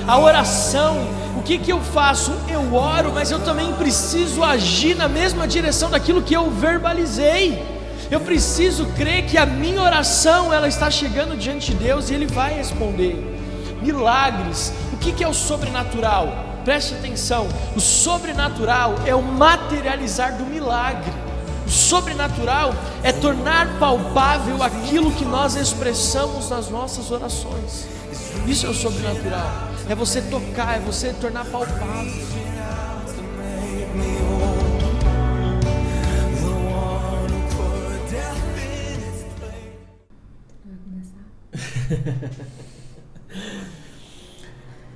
A oração, o que eu faço? Eu oro, mas eu também preciso agir na mesma direção daquilo que eu verbalizei. Eu preciso crer que a minha oração, ela está chegando diante de Deus e Ele vai responder. Milagres, o que é o sobrenatural? Preste atenção, o sobrenatural é o materializar do milagre. O sobrenatural é tornar palpável aquilo que nós expressamos nas nossas orações. Isso é o sobrenatural, é você tocar, é você tornar palpável.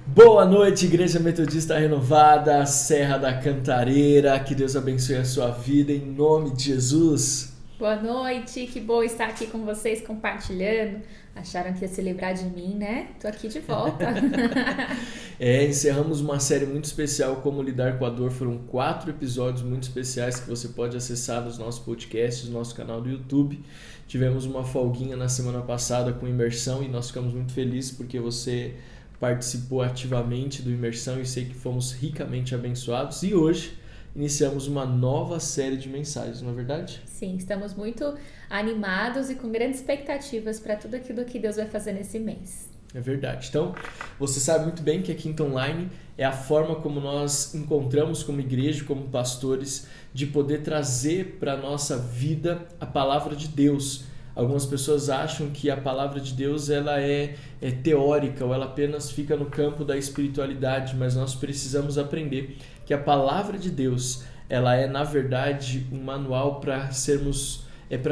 Boa noite, Igreja Metodista Renovada, Serra da Cantareira, que Deus abençoe a sua vida em nome de Jesus. Boa noite, que bom estar aqui com vocês compartilhando. Acharam que ia se livrar de mim, né? Tô aqui de volta. Encerramos uma série muito especial, Como Lidar com a Dor. Foram 4 episódios muito especiais que você pode acessar nos nossos podcasts, no nosso canal do YouTube. Tivemos uma folguinha na semana passada com imersão e nós ficamos muito felizes porque você participou ativamente do imersão e sei que fomos ricamente abençoados. E hoje iniciamos uma nova série de mensagens, não é verdade? Sim, estamos muito animados e com grandes expectativas para tudo aquilo que Deus vai fazer nesse mês. É verdade. Então, você sabe muito bem que a Quinta Online é a forma como nós encontramos como igreja, como pastores, de poder trazer para a nossa vida a palavra de Deus. Algumas pessoas acham que a palavra de Deus ela é teórica ou ela apenas fica no campo da espiritualidade, mas nós precisamos aprender que a palavra de Deus ela é, na verdade, um manual para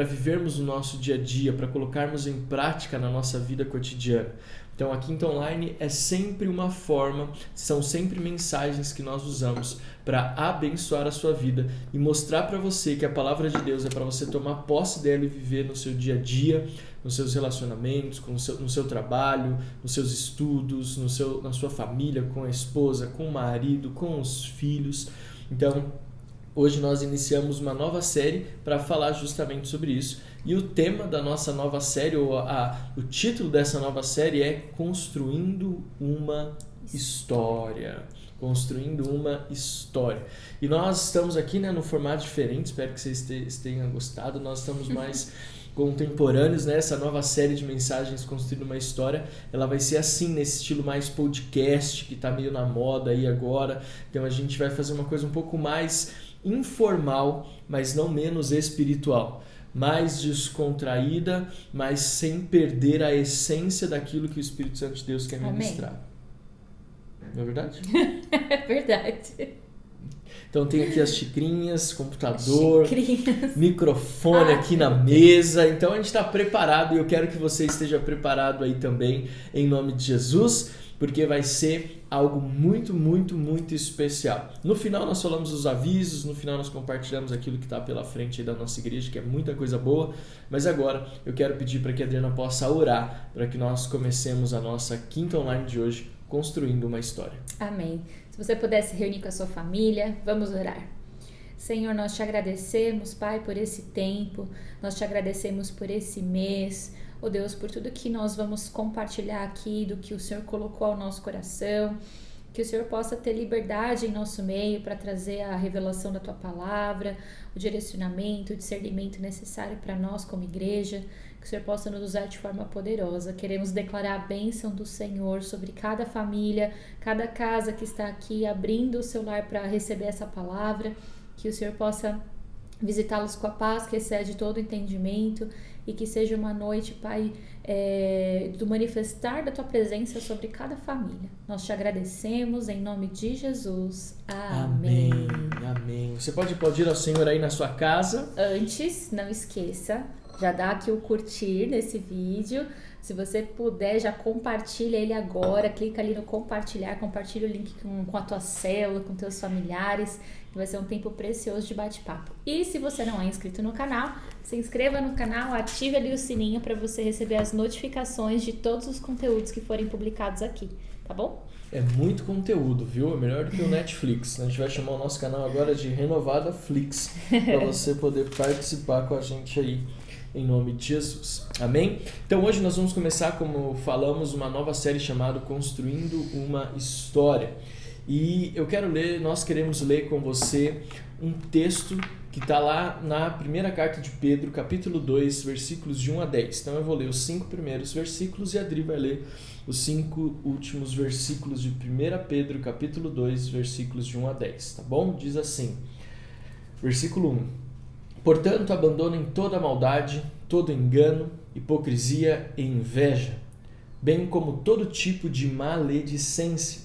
vivermos o nosso dia a dia, para colocarmos em prática na nossa vida cotidiana. Então, a Quinta Online é sempre uma forma, são sempre mensagens que nós usamos para abençoar a sua vida e mostrar para você que a palavra de Deus é para você tomar posse dela e viver no seu dia a dia, nos seus relacionamentos, no seu trabalho, nos seus estudos, na sua família, com a esposa, com o marido, com os filhos. Então, hoje nós iniciamos uma nova série para falar justamente sobre isso. E o tema da nossa nova série, o título dessa nova série é Construindo uma História. Construindo uma História. E nós estamos aqui no formato diferente, espero que vocês tenham gostado. Nós estamos mais contemporâneos, essa nova série de mensagens Construindo uma História, ela vai ser assim, nesse estilo mais podcast, que está meio na moda aí agora. Então a gente vai fazer uma coisa um pouco mais informal, mas não menos espiritual, mais descontraída, mas sem perder a essência daquilo que o Espírito Santo de Deus quer ministrar. Amém. Não é verdade? É verdade. Então tem aqui as xicrinhas, computador, microfone aqui na mesa. Então a gente está preparado e eu quero que você esteja preparado aí também, em nome de Jesus, porque vai ser algo muito, muito, muito especial. No final nós falamos os avisos, no final nós compartilhamos aquilo que está pela frente aí da nossa igreja, que é muita coisa boa, mas agora eu quero pedir para que a Adriana possa orar, para que nós comecemos a nossa Quinta Online de hoje, Construindo uma História. Amém. Se você pudesse reunir com a sua família, vamos orar. Senhor, nós te agradecemos, Pai, por esse tempo, nós te agradecemos por esse mês, ó Deus, por tudo que nós vamos compartilhar aqui, do que o Senhor colocou ao nosso coração, que o Senhor possa ter liberdade em nosso meio para trazer a revelação da Tua Palavra, o direcionamento, o discernimento necessário para nós como igreja, que o Senhor possa nos usar de forma poderosa. Queremos declarar a bênção do Senhor sobre cada família, cada casa que está aqui abrindo o seu lar para receber essa palavra, que o Senhor possa visitá-los com a paz que excede todo entendimento e que seja uma noite, Pai, do manifestar da Tua presença sobre cada família. Nós te agradecemos em nome de Jesus. Amém. Amém. Você pode aplaudir ao Senhor aí na sua casa. Antes, não esqueça, já dá aqui o curtir nesse vídeo. Se você puder, já compartilha ele agora. Clica ali no compartilhar, compartilha o link com a tua célula, com teus familiares. Vai ser um tempo precioso de bate-papo. E se você não é inscrito no canal, se inscreva no canal, ative ali o sininho para você receber as notificações de todos os conteúdos que forem publicados aqui, tá bom? É muito conteúdo, viu? É melhor do que o Netflix. A gente vai chamar o nosso canal agora de Renovada Flix, para você poder participar com a gente aí. em nome de Jesus. Amém? Então hoje nós vamos começar, como falamos, uma nova série chamada Construindo uma História. E nós queremos ler com você um texto que está lá na primeira carta de Pedro, capítulo 2, versículos de 1 a 10. Então eu vou ler os 5 primeiros versículos e a Adri vai ler os 5 últimos versículos de 1 Pedro, capítulo 2, versículos de 1 a 10. Tá bom? Diz assim, versículo 1. Portanto, abandonem toda maldade, todo engano, hipocrisia e inveja, bem como todo tipo de maledicência.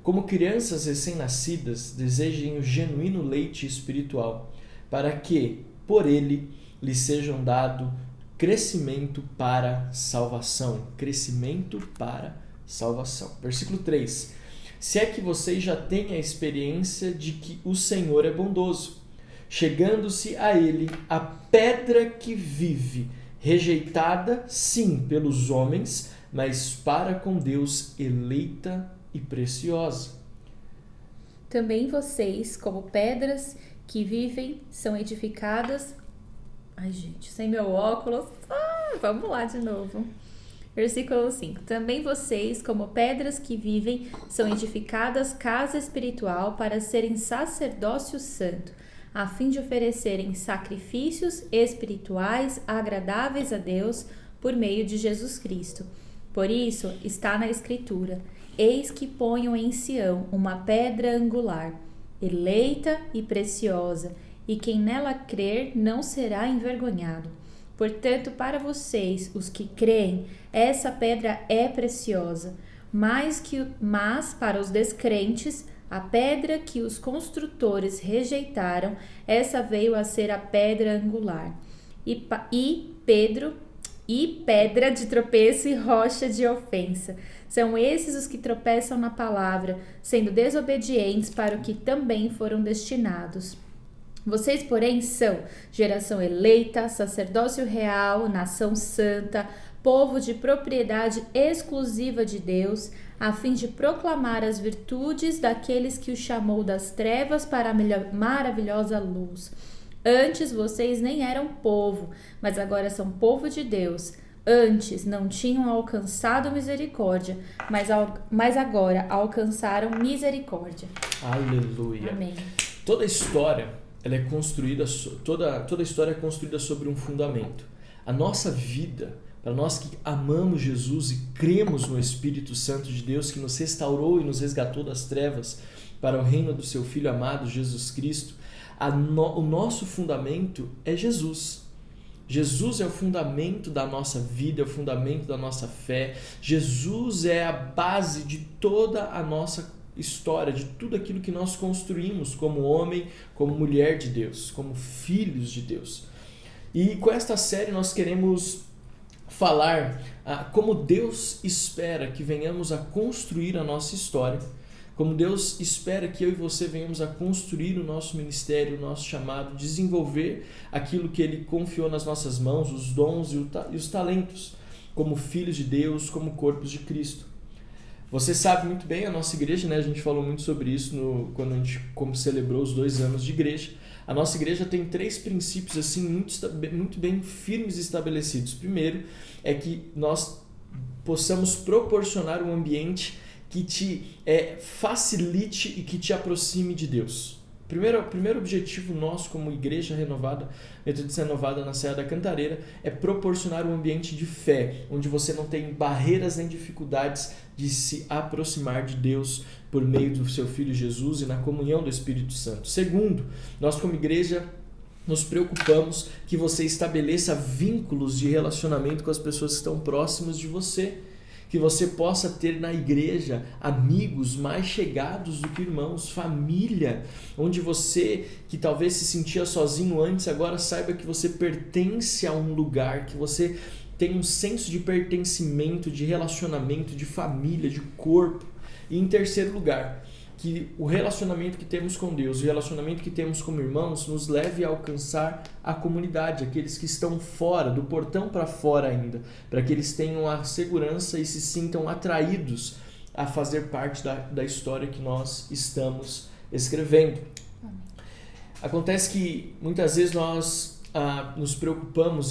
Como crianças recém-nascidas, desejem o genuíno leite espiritual, para que, por ele, lhes sejam dado crescimento para salvação. Crescimento para salvação. Versículo 3. Se é que vocês já têm a experiência de que o Senhor é bondoso, chegando-se a ele a pedra que vive, rejeitada, sim, pelos homens, mas para com Deus eleita e preciosa. Também vocês, como pedras que vivem, são edificadas... Ai, gente, sem meu óculos. Vamos lá de novo. Versículo 5. Também vocês, como pedras que vivem, são edificadas casa espiritual para serem sacerdócio santo, a fim de oferecerem sacrifícios espirituais agradáveis a Deus por meio de Jesus Cristo. Por isso, está na Escritura: eis que ponho em Sião uma pedra angular, eleita e preciosa, e quem nela crer não será envergonhado. Portanto, para vocês, os que creem, essa pedra é preciosa, mas para os descrentes, a pedra que os construtores rejeitaram, essa veio a ser a pedra angular. E pedra de tropeço e rocha de ofensa. São esses os que tropeçam na palavra, sendo desobedientes para o que também foram destinados. Vocês, porém, são geração eleita, sacerdócio real, nação santa, povo de propriedade exclusiva de Deus, a fim de proclamar as virtudes daqueles que o chamou das trevas para a maravilhosa luz. Antes vocês nem eram povo, mas agora são povo de Deus. Antes não tinham alcançado misericórdia, mas agora alcançaram misericórdia. Aleluia. Amém. Toda a história, ela é construída, toda a história é construída sobre um fundamento. A nossa vida, para nós que amamos Jesus e cremos no Espírito Santo de Deus, que nos restaurou e nos resgatou das trevas para o reino do seu Filho amado, Jesus Cristo, o nosso fundamento é Jesus. Jesus é o fundamento da nossa vida, é o fundamento da nossa fé. Jesus é a base de toda a nossa história, de tudo aquilo que nós construímos como homem, como mulher de Deus, como filhos de Deus. E com esta série nós queremos falar como Deus espera que venhamos a construir a nossa história, como Deus espera que eu e você venhamos a construir o nosso ministério, o nosso chamado, desenvolver aquilo que Ele confiou nas nossas mãos, os dons e os talentos, como filhos de Deus, como corpos de Cristo. Você sabe muito bem, a nossa igreja, né? A gente falou muito sobre isso quando a gente celebrou os 2 anos de igreja. A nossa igreja tem 3 princípios assim muito bem firmes e estabelecidos. Primeiro é que nós possamos proporcionar um ambiente que te facilite e que te aproxime de Deus. Primeiro objetivo nosso como igreja renovada, Metodista Renovada na Serra da Cantareira, é proporcionar um ambiente de fé, onde você não tem barreiras nem dificuldades de se aproximar de Deus por meio do seu Filho Jesus e na comunhão do Espírito Santo. Segundo, nós como igreja nos preocupamos que você estabeleça vínculos de relacionamento com as pessoas que estão próximas de você, que você possa ter na igreja amigos mais chegados do que irmãos, família, onde você, que talvez se sentia sozinho antes, agora saiba que você pertence a um lugar, que você tem um senso de pertencimento, de relacionamento, de família, de corpo. E em terceiro lugar, que o relacionamento que temos com Deus, o relacionamento que temos como irmãos, nos leve a alcançar a comunidade, aqueles que estão fora, do portão para fora ainda, para que eles tenham a segurança e se sintam atraídos a fazer parte da história que nós estamos escrevendo. Acontece que muitas vezes nós nos preocupamos,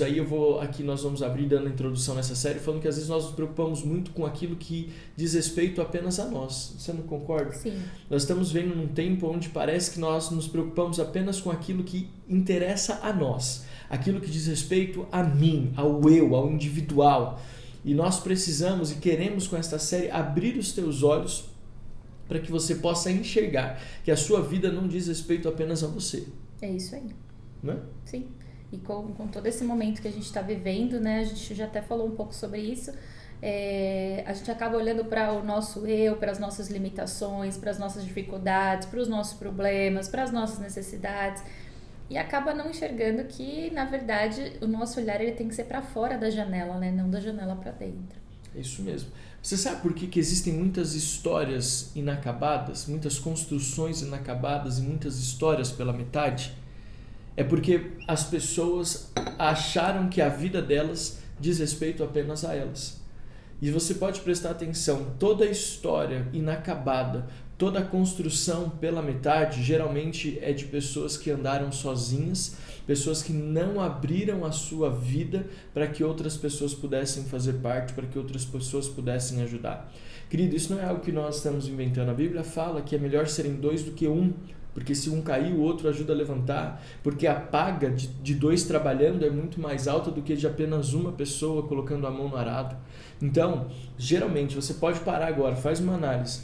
nós vamos abrir dando a introdução nessa série, falando que às vezes nós nos preocupamos muito com aquilo que diz respeito apenas a nós. Você não concorda? Sim. Nós estamos vendo num tempo onde parece que nós nos preocupamos apenas com aquilo que interessa a nós, aquilo que diz respeito a mim, ao eu, ao individual. E nós precisamos e queremos com esta série abrir os teus olhos para que você possa enxergar que a sua vida não diz respeito apenas a você. É isso aí. Não é? Sim. E com todo esse momento que a gente está vivendo, né? A gente já até falou um pouco sobre isso. A gente acaba olhando para o nosso eu, para as nossas limitações, para as nossas dificuldades, para os nossos problemas, para as nossas necessidades. E acaba não enxergando que, na verdade, o nosso olhar ele tem que ser para fora da janela, né? Não da janela para dentro. É isso mesmo. Você sabe por que existem muitas histórias inacabadas, muitas construções inacabadas e muitas histórias pela metade? É porque as pessoas acharam que a vida delas diz respeito apenas a elas. E você pode prestar atenção, toda a história inacabada, toda a construção pela metade, geralmente é de pessoas que andaram sozinhas, pessoas que não abriram a sua vida para que outras pessoas pudessem fazer parte, para que outras pessoas pudessem ajudar. Querido, isso não é algo que nós estamos inventando. A Bíblia fala que é melhor serem dois do que um, porque se um cair, o outro ajuda a levantar, porque a paga de dois trabalhando é muito mais alta do que de apenas uma pessoa colocando a mão no arado. Então, geralmente, você pode parar agora, faz uma análise.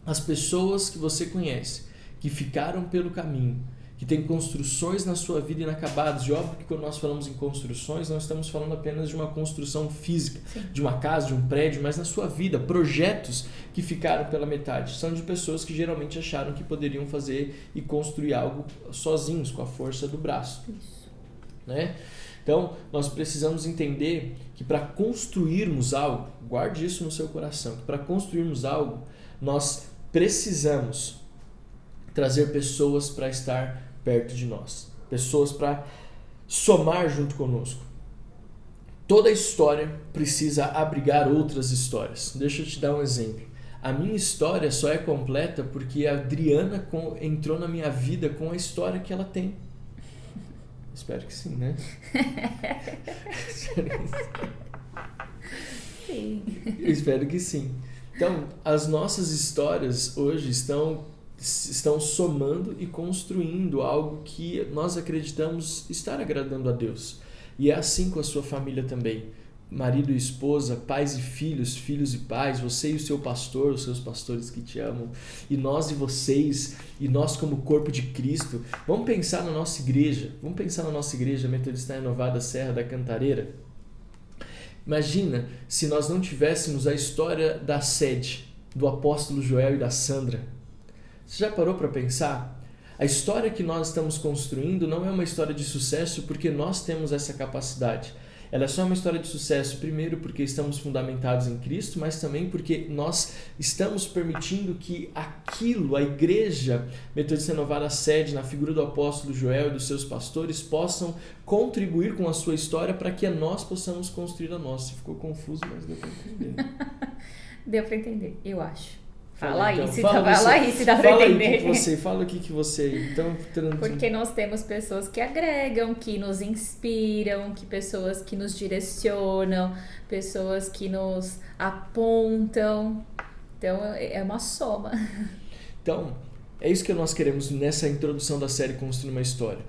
As pessoas que você conhece, que ficaram pelo caminho, que tem construções na sua vida inacabadas, e óbvio que quando nós falamos em construções, nós estamos falando apenas de uma construção física, Sim. de uma casa, de um prédio, mas na sua vida, projetos que ficaram pela metade, são de pessoas que geralmente acharam que poderiam fazer e construir algo sozinhos, com a força do braço. Isso. Né? Então, nós precisamos entender que para construirmos algo, guarde isso no seu coração, que para construirmos algo, nós precisamos trazer pessoas para estar perto de nós, pessoas para somar junto conosco. Toda história precisa abrigar outras histórias. Deixa eu te dar um exemplo. A minha história só é completa porque a Adriana entrou na minha vida com a história que ela tem. Espero que sim, né? Sim. Eu espero que sim. Então, as nossas histórias hoje estão somando e construindo algo que nós acreditamos estar agradando a Deus. E é assim com a sua família também. Marido e esposa, pais e filhos, filhos e pais, você e o seu pastor, os seus pastores que te amam, e nós e vocês, e nós como corpo de Cristo. Vamos pensar na nossa igreja, Metodista Renovada Serra da Cantareira. Imagina se nós não tivéssemos a história da sede, do apóstolo Joel e da Sandra. Você já parou para pensar? A história que nós estamos construindo não é uma história de sucesso porque nós temos essa capacidade. Ela é só uma história de sucesso, primeiro porque estamos fundamentados em Cristo, mas também porque nós estamos permitindo que a igreja Metodista Renovada Sede, na figura do apóstolo Joel e dos seus pastores, possam contribuir com a sua história para que nós possamos construir a nossa. Ficou confuso, mas deu para entender. Deu para entender, eu acho. Fala aí, então. se dá pra entender. Fala o que você... Então, Porque nós temos pessoas que agregam, que nos inspiram, pessoas que nos direcionam, pessoas que nos apontam. Então, é uma soma. Então, é isso que nós queremos nessa introdução da série Construir uma História.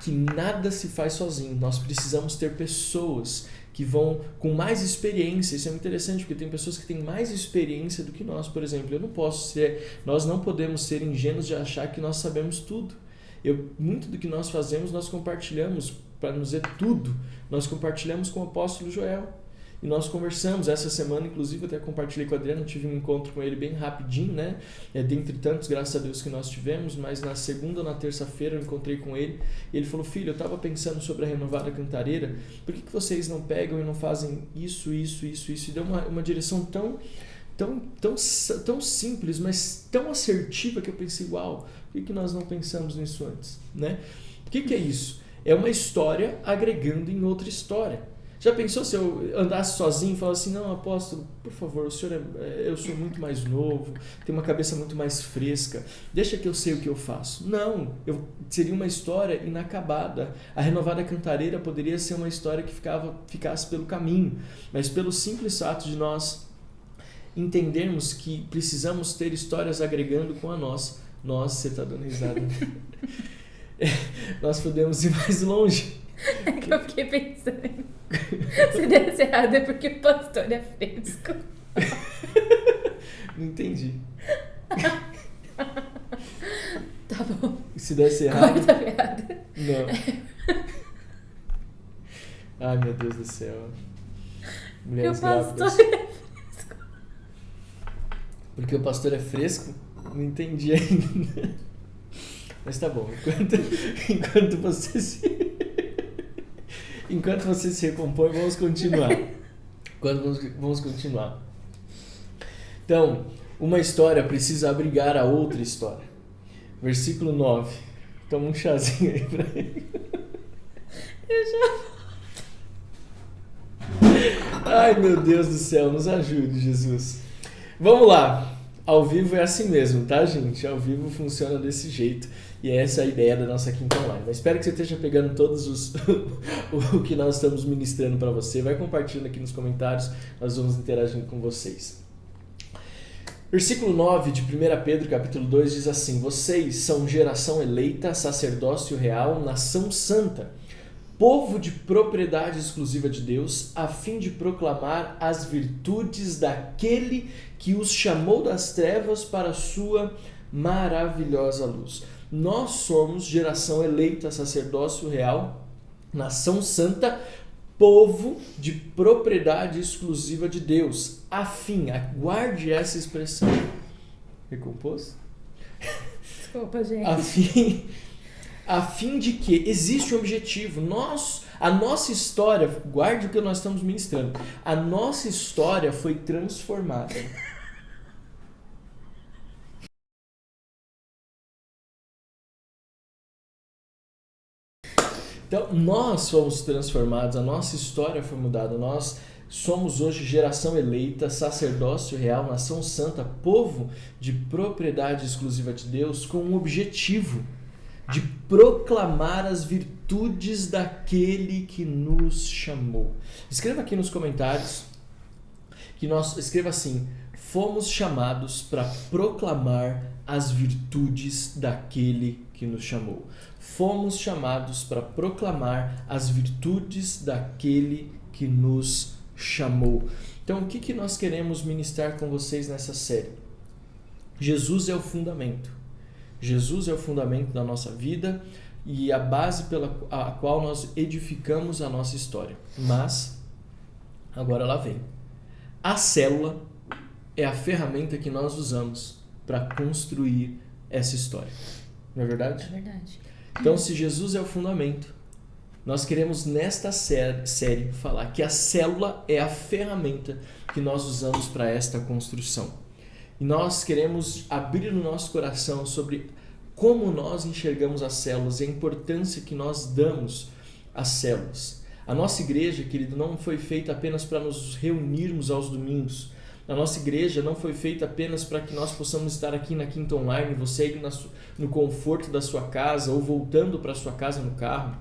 Que nada se faz sozinho. Nós precisamos ter pessoas que vão com mais experiência. Isso é muito interessante, porque tem pessoas que têm mais experiência do que nós. Por exemplo, nós não podemos ser ingênuos de achar que nós sabemos tudo. Muito do que nós fazemos, nós compartilhamos, para não dizer tudo, nós compartilhamos com o apóstolo Joel. E nós conversamos essa semana, inclusive, eu até compartilhei com o Adriano, tive um encontro com ele bem rapidinho, né? Dentre tantos, graças a Deus, que nós tivemos, mas na segunda ou na terça-feira eu encontrei com ele e ele falou: filho, eu estava pensando sobre a Renovada Cantareira, por que vocês não pegam e não fazem isso? E deu uma direção tão simples, mas tão assertiva que eu pensei: uau, por que nós não pensamos nisso antes? Né? O que é isso? É uma história agregando em outra história. Já pensou se eu andasse sozinho e falasse assim, não, apóstolo, por favor, o senhor eu sou muito mais novo, tenho uma cabeça muito mais fresca, deixa que eu sei o que eu faço. Não, seria uma história inacabada. A Renovada Cantareira poderia ser uma história que ficasse pelo caminho, mas pelo simples fato de nós entendermos que precisamos ter histórias agregando com a nossa. Nossa, você está dando risada. Nós podemos ir mais longe. É que eu fiquei pensando. Se desse errado é porque o pastor é fresco. Não entendi. Tá bom. Se desse errado... Corta a piada. Não. Ai, meu Deus do céu. Mulheres o pastor grávidas. é fresco. Porque o pastor é fresco? Não entendi ainda. Mas tá bom. Enquanto você se recompõe, vamos continuar. Vamos continuar. Então, uma história precisa abrigar a outra história. Versículo 9. Toma um chazinho aí pra ele. Eu já... Ai, meu Deus do céu, nos ajude, Jesus. Vamos lá. Ao vivo é assim mesmo, tá, gente? Ao vivo funciona desse jeito. E essa é a ideia da nossa Quinta Online. Mas espero que você esteja pegando todos o que nós estamos ministrando para você. Vai compartilhando aqui nos comentários, nós vamos interagindo com vocês. Versículo 9 de 1 Pedro, capítulo 2, diz assim: vocês são geração eleita, sacerdócio real, nação santa, povo de propriedade exclusiva de Deus, a fim de proclamar as virtudes daquele que os chamou das trevas para a sua maravilhosa luz. Nós somos geração eleita, sacerdócio real, nação santa, povo de propriedade exclusiva de Deus. Afim, aguarde essa expressão. Recompôs? Desculpa, gente. A fim de que existe um objetivo. A nossa história, guarde o que nós estamos ministrando, a nossa história foi transformada. Então, nós fomos transformados, a nossa história foi mudada, nós somos hoje geração eleita, sacerdócio real, nação santa, povo de propriedade exclusiva de Deus, com um objetivo de proclamar as virtudes daquele que nos chamou. Escreva aqui nos comentários, escreva assim: fomos chamados para proclamar as virtudes daquele que nos chamou. Fomos chamados para proclamar as virtudes daquele que nos chamou. Então, o que nós queremos ministrar com vocês nessa série? Jesus é o fundamento. Jesus é o fundamento da nossa vida e a base pela qual nós edificamos a nossa história. Mas, agora lá vem. A célula é a ferramenta que nós usamos para construir essa história. Não é verdade? É verdade. Então, se Jesus é o fundamento, nós queremos nesta série falar que a célula é a ferramenta que nós usamos para esta construção. E nós queremos abrir o nosso coração sobre como nós enxergamos as células e a importância que nós damos às células. A nossa igreja, querido, não foi feita apenas para nos reunirmos aos domingos. A nossa igreja não foi feita apenas para que nós possamos estar aqui na Quinta Online, você ir no conforto da sua casa ou voltando para a sua casa no carro,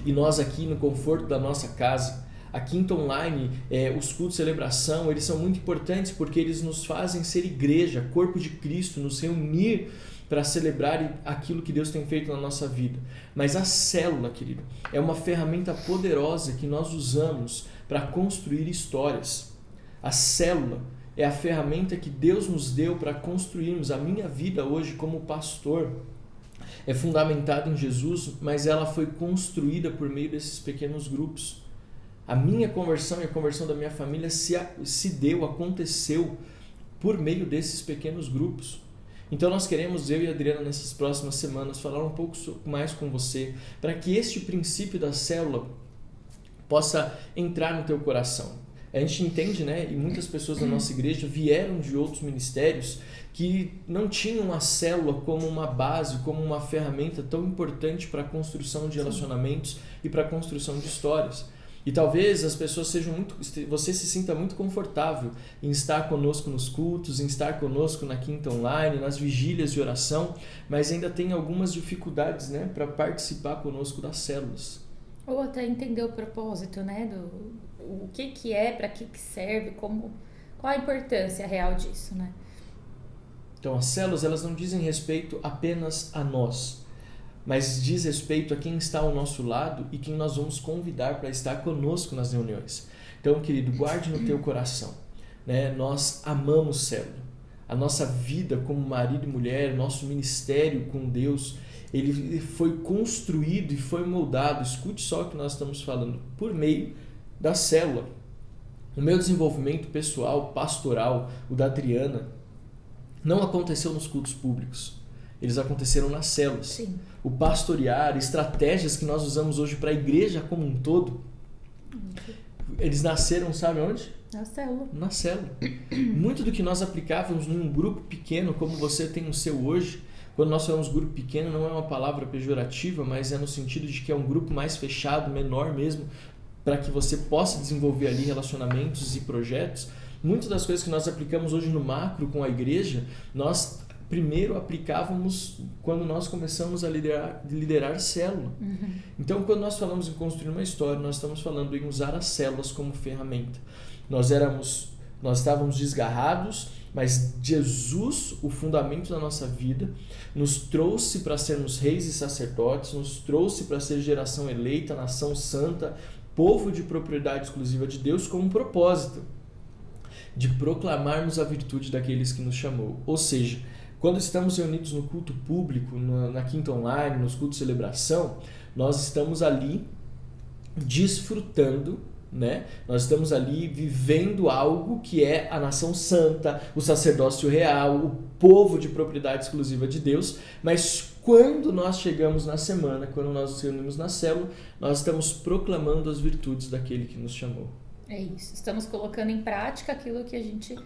e nós aqui no conforto da nossa casa. A Quinta Online, os cultos de celebração, eles são muito importantes porque eles nos fazem ser igreja, corpo de Cristo, nos reunir para celebrar aquilo que Deus tem feito na nossa vida. Mas a célula, querido, é uma ferramenta poderosa que nós usamos para construir histórias. A célula é a ferramenta que Deus nos deu para construirmos. A minha vida hoje como pastor é fundamentada em Jesus, mas ela foi construída por meio desses pequenos grupos. A minha conversão e a conversão da minha família aconteceu por meio desses pequenos grupos. Então nós queremos, eu e a Adriana, nessas próximas semanas, falar um pouco mais com você, para que este princípio da célula possa entrar no teu coração. A gente entende, né? E muitas pessoas da nossa igreja vieram de outros ministérios que não tinham a célula como uma base, como uma ferramenta tão importante para a construção de relacionamentos e para a construção de histórias. E talvez as pessoas você se sinta muito confortável em estar conosco nos cultos, em estar conosco na Quinta Online, nas vigílias de oração, mas ainda tem algumas dificuldades, né, para participar conosco das células. Ou até entender o propósito, né, o que é, para que serve, qual a importância real disso, né? Então as células, elas não dizem respeito apenas a nós, mas diz respeito a quem está ao nosso lado e quem nós vamos convidar para estar conosco nas reuniões. Então, querido, guarde no teu coração, né? Nós amamos célula. A nossa vida como marido e mulher, nosso ministério com Deus, ele foi construído e foi moldado, escute só o que nós estamos falando, por meio da célula. O meu desenvolvimento pessoal, pastoral, o da Adriana, não aconteceu nos cultos públicos. Eles aconteceram nas células. Sim. O pastorear, estratégias que nós usamos hoje para a igreja como um todo, eles nasceram, sabe onde? Na célula. Na célula. Muito do que nós aplicávamos num grupo pequeno, como você tem o seu hoje, quando nós falamos grupo pequeno, não é uma palavra pejorativa, mas é no sentido de que é um grupo mais fechado, menor mesmo, para que você possa desenvolver ali relacionamentos e projetos. Muitas das coisas que nós aplicamos hoje no macro com a igreja, nós primeiro aplicávamos quando nós começamos a liderar célula. Uhum. Então, quando nós falamos em construir uma história, nós estamos falando em usar as células como ferramenta. Nós estávamos desgarrados, mas Jesus, o fundamento da nossa vida, nos trouxe para sermos reis e sacerdotes, nos trouxe para ser geração eleita, nação santa, povo de propriedade exclusiva de Deus, com um propósito de proclamarmos a virtude daqueles que nos chamou. Ou seja, quando estamos reunidos no culto público, na Quinta Online, nos cultos de celebração, nós estamos ali desfrutando, né? Nós estamos ali vivendo algo que é a nação santa, o sacerdócio real, o povo de propriedade exclusiva de Deus, mas quando nós chegamos na semana, quando nós nos reunimos na célula, nós estamos proclamando as virtudes daquele que nos chamou. É isso, estamos colocando em prática aquilo que a gente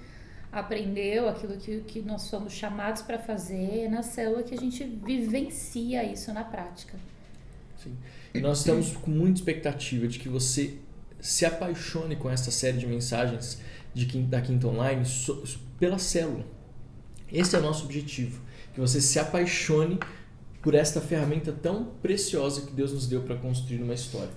aprendeu, aquilo que nós fomos chamados para fazer, na célula que a gente vivencia isso na prática. Sim. E nós estamos com muita expectativa de que você se apaixone com essa série de mensagens da Quinta Online pela célula. Esse é o nosso objetivo, que você se apaixone por esta ferramenta tão preciosa que Deus nos deu para construir uma história.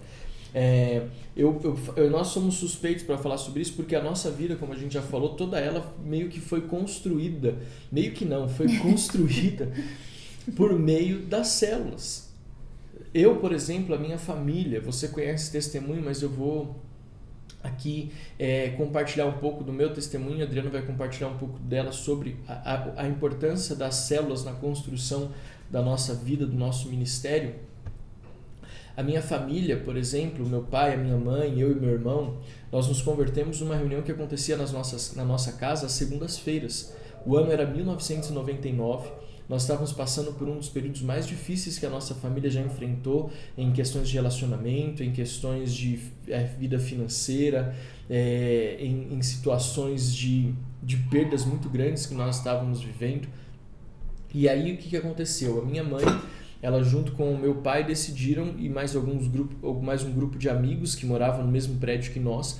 Nós somos suspeitos para falar sobre isso porque a nossa vida, como a gente já falou, toda ela meio que foi construída, meio que não, foi construída por meio das células. Eu, por exemplo, a minha família, você conhece esse testemunho, mas eu vou aqui compartilhar um pouco do meu testemunho, a Adriana vai compartilhar um pouco dela sobre a importância das células na construção da nossa vida, do nosso ministério. A minha família, por exemplo, meu pai, a minha mãe, eu e meu irmão, nós nos convertemos numa reunião que acontecia na nossa casa às segundas-feiras. O ano era 1999, nós estávamos passando por um dos períodos mais difíceis que a nossa família já enfrentou em questões de relacionamento, em questões de vida financeira, em situações de perdas muito grandes que nós estávamos vivendo. E aí o que aconteceu? A minha mãe, ela junto com o meu pai decidiram, e mais um grupo de amigos que moravam no mesmo prédio que nós,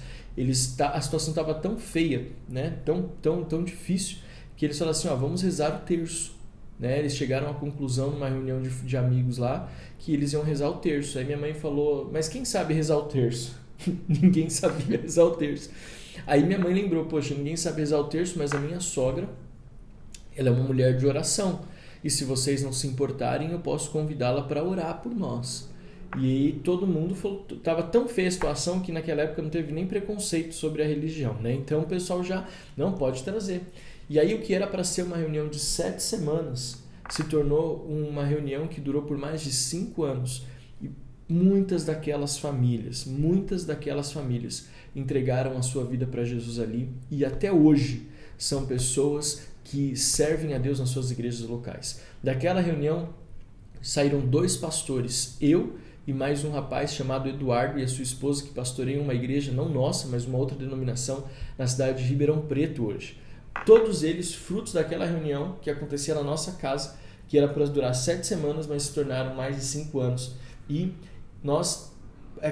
a situação estava tão feia, né? tão difícil, que eles falaram assim, vamos rezar o terço. Né? Eles chegaram à conclusão numa reunião de amigos lá que eles iam rezar o terço. Aí minha mãe falou, mas quem sabe rezar o terço? Ninguém sabia rezar o terço. Aí minha mãe lembrou, poxa, ninguém sabe rezar o terço, mas a minha sogra, ela é uma mulher de oração. E se vocês não se importarem, eu posso convidá-la para orar por nós. E aí todo mundo falou, estava tão feia a situação que naquela época não teve nem preconceito sobre a religião, né? Então o pessoal já não pode trazer. E aí o que era para ser uma reunião de 7 semanas se tornou uma reunião que durou por mais de 5 anos. E muitas daquelas famílias entregaram a sua vida para Jesus ali e até hoje são pessoas que servem a Deus nas suas igrejas locais. Daquela reunião saíram 2 pastores, eu e mais um rapaz chamado Eduardo e a sua esposa que pastoreiam uma igreja, não nossa, mas uma outra denominação na cidade de Ribeirão Preto hoje. Todos eles frutos daquela reunião que acontecia na nossa casa, que era para durar 7 semanas, mas se tornaram mais de 5 anos. E nós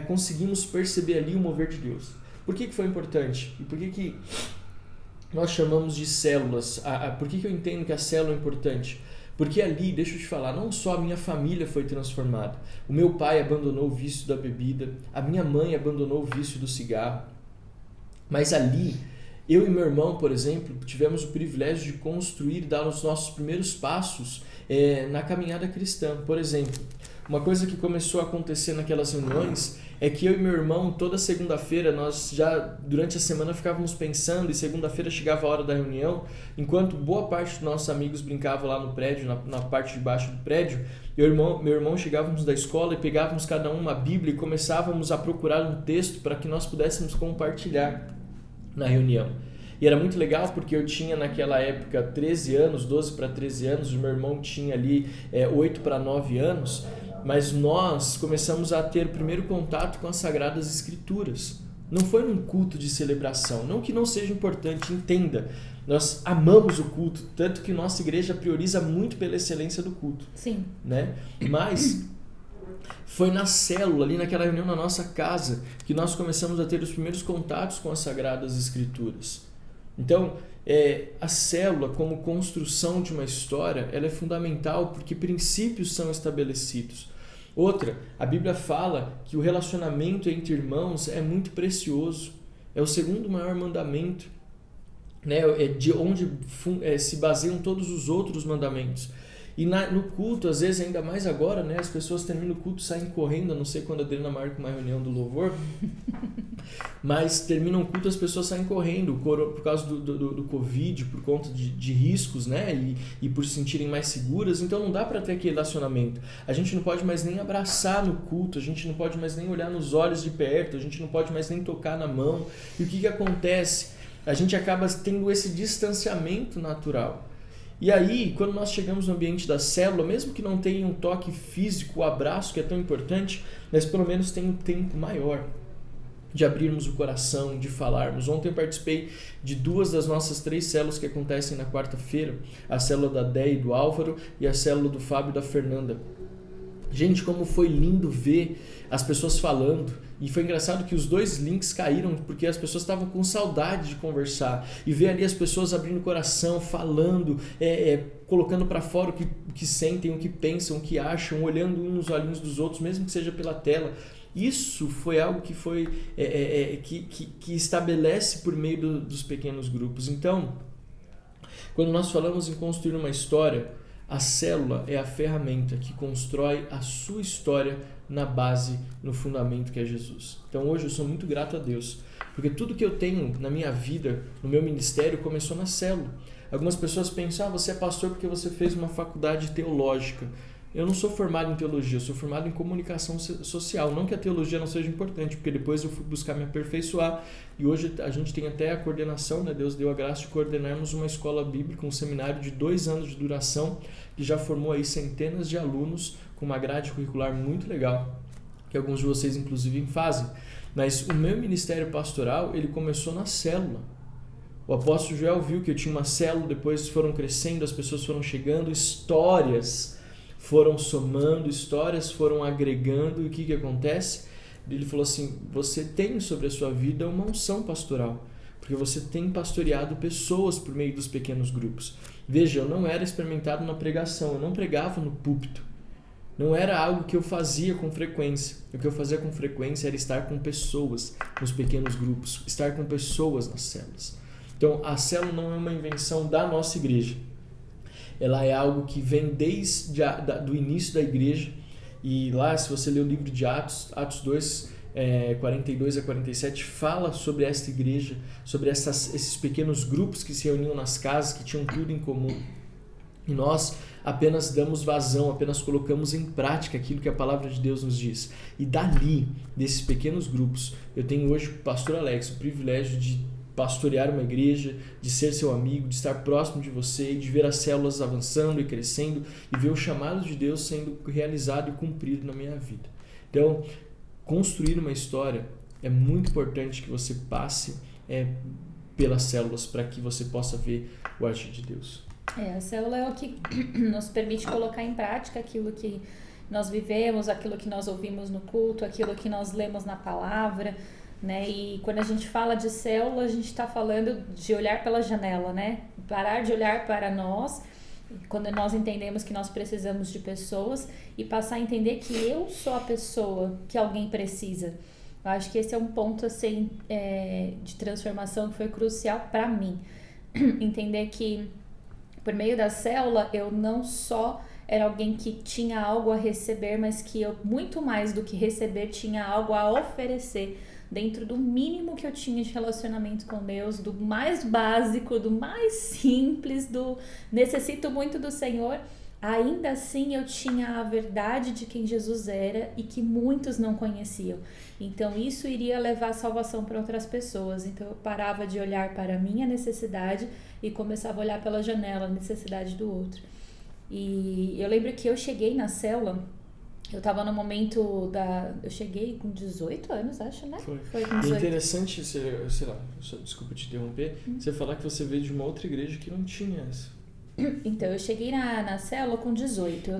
conseguimos perceber ali o mover de Deus. Por que foi importante? E por que nós chamamos de células? Por que eu entendo que a célula é importante? Porque ali, deixa eu te falar, não só a minha família foi transformada. O meu pai abandonou o vício da bebida, a minha mãe abandonou o vício do cigarro. Mas ali, eu e meu irmão, por exemplo, tivemos o privilégio de construir e dar os nossos primeiros passos na caminhada cristã. Por exemplo, uma coisa que começou a acontecer naquelas reuniões é que eu e meu irmão, toda segunda-feira, nós já durante a semana ficávamos pensando, e segunda-feira chegava a hora da reunião, enquanto boa parte dos nossos amigos brincavam lá no prédio, na parte de baixo do prédio, meu irmão chegávamos da escola e pegávamos cada um uma Bíblia e começávamos a procurar um texto para que nós pudéssemos compartilhar na reunião. E era muito legal porque eu tinha naquela época 13 anos, 12 para 13 anos, o meu irmão tinha ali 8 para 9 anos, mas nós começamos a ter o primeiro contato com as Sagradas Escrituras. Não foi num culto de celebração, não que não seja importante, entenda. Nós amamos o culto, tanto que nossa igreja prioriza muito pela excelência do culto. Sim. Né? Mas foi na célula, ali naquela reunião na nossa casa, que nós começamos a ter os primeiros contatos com as Sagradas Escrituras. Então, a célula como construção de uma história, ela é fundamental porque princípios são estabelecidos. Outra, a Bíblia fala que o relacionamento entre irmãos é muito precioso. É o segundo maior mandamento, né? É de onde se baseiam todos os outros mandamentos. E no culto, às vezes, ainda mais agora, né? As pessoas terminam o culto e saem correndo. Eu não sei quando a Adriana marca uma reunião do louvor, mas terminam o culto, as pessoas saem correndo por causa do Covid, por conta de riscos, né? E por se sentirem mais seguras. Então não dá para ter aquele relacionamento. A gente não pode mais nem abraçar no culto, a gente não pode mais nem olhar nos olhos de perto, a gente não pode mais nem tocar na mão. E o que acontece? A gente acaba tendo esse distanciamento natural. E aí, quando nós chegamos no ambiente da célula, mesmo que não tenha um toque físico, o abraço que é tão importante, mas pelo menos tem um tempo maior de abrirmos o coração, de falarmos. Ontem eu participei de 2 das nossas 3 células que acontecem na quarta-feira, a célula da Déia e do Álvaro e a célula do Fábio e da Fernanda. Gente, como foi lindo ver as pessoas falando. E foi engraçado que os 2 links caíram porque as pessoas estavam com saudade de conversar. E ver ali as pessoas abrindo o coração, falando, colocando para fora o que sentem, o que pensam, o que acham, olhando uns nos olhinhos dos outros, mesmo que seja pela tela. Isso foi algo que foi que estabelece por meio dos pequenos grupos. Então, quando nós falamos em construir uma história, a célula é a ferramenta que constrói a sua história na base, no fundamento que é Jesus. Então hoje eu sou muito grato a Deus, porque tudo que eu tenho na minha vida, no meu ministério, começou na célula. Algumas pessoas pensam, você é pastor porque você fez uma faculdade teológica. Eu não sou formado em teologia, eu sou formado em comunicação social. Não que a teologia não seja importante, porque depois eu fui buscar me aperfeiçoar e hoje a gente tem até a coordenação, né? Deus deu a graça de coordenarmos uma escola bíblica, um seminário de 2 anos de duração, que já formou aí centenas de alunos com uma grade curricular muito legal, que alguns de vocês inclusive fazem. Mas o meu ministério pastoral, ele começou na célula. O apóstolo Joel viu que eu tinha uma célula, depois foram crescendo, as pessoas foram chegando, histórias foram somando, histórias foram agregando, e o que acontece? Ele falou assim, você tem sobre a sua vida uma unção pastoral, porque você tem pastoreado pessoas por meio dos pequenos grupos. Veja, eu não era experimentado na pregação, eu não pregava no púlpito, não era algo que eu fazia com frequência. O que eu fazia com frequência era estar com pessoas nos pequenos grupos, estar com pessoas nas células. Então, a célula não é uma invenção da nossa igreja. Ela é algo que vem desde do início da igreja. E lá, se você ler o livro de Atos 2, 42 a 47, fala sobre esta igreja, sobre esses pequenos grupos que se reuniam nas casas, que tinham tudo em comum. E nós apenas damos vazão, apenas colocamos em prática aquilo que a palavra de Deus nos diz. E dali, desses pequenos grupos, eu tenho hoje, pastor Alex, o privilégio de pastorear uma igreja, de ser seu amigo, de estar próximo de você, de ver as células avançando e crescendo e ver o chamado de Deus sendo realizado e cumprido na minha vida. Então, construir uma história é muito importante que você passe pelas células para que você possa ver o agir de Deus. A célula é o que nos permite colocar em prática aquilo que nós vivemos, aquilo que nós ouvimos no culto, aquilo que nós lemos na palavra, né? E quando a gente fala de célula, a gente está falando de olhar pela janela, né? Parar de olhar para nós, quando nós entendemos que nós precisamos de pessoas, e passar a entender que eu sou a pessoa que alguém precisa. Eu acho que esse é um ponto assim, de transformação que foi crucial para mim. Entender que por meio da célula eu não só era alguém que tinha algo a receber, mas que eu, muito mais do que receber, tinha algo a oferecer dentro do mínimo que eu tinha de relacionamento com Deus, do mais básico, do mais simples, do necessito muito do Senhor. Ainda assim eu tinha a verdade de quem Jesus era e que muitos não conheciam. Então isso iria levar salvação para outras pessoas. Então eu parava de olhar para a minha necessidade e começava a olhar pela janela a necessidade do outro. E eu lembro que eu cheguei na célula, eu tava no momento eu cheguei com 18 anos, acho, né? Foi com 18. É interessante, sei lá, desculpa te interromper, você falar que você veio de uma outra igreja que não tinha essa. Então, eu cheguei na célula com 18.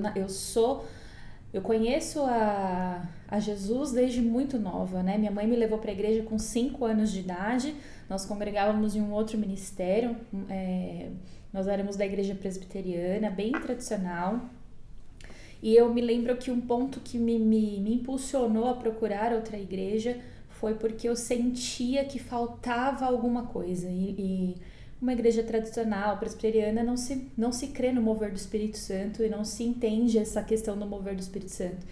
Eu conheço a Jesus desde muito nova, né? Minha mãe me levou para a igreja com 5 anos de idade. Nós congregávamos em um outro ministério. Nós éramos da igreja presbiteriana, bem tradicional. E eu me lembro que um ponto que me impulsionou a procurar outra igreja foi porque eu sentia que faltava alguma coisa. E uma igreja tradicional, presbiteriana, não se crê no mover do Espírito Santo e não se entende essa questão do mover do Espírito Santo.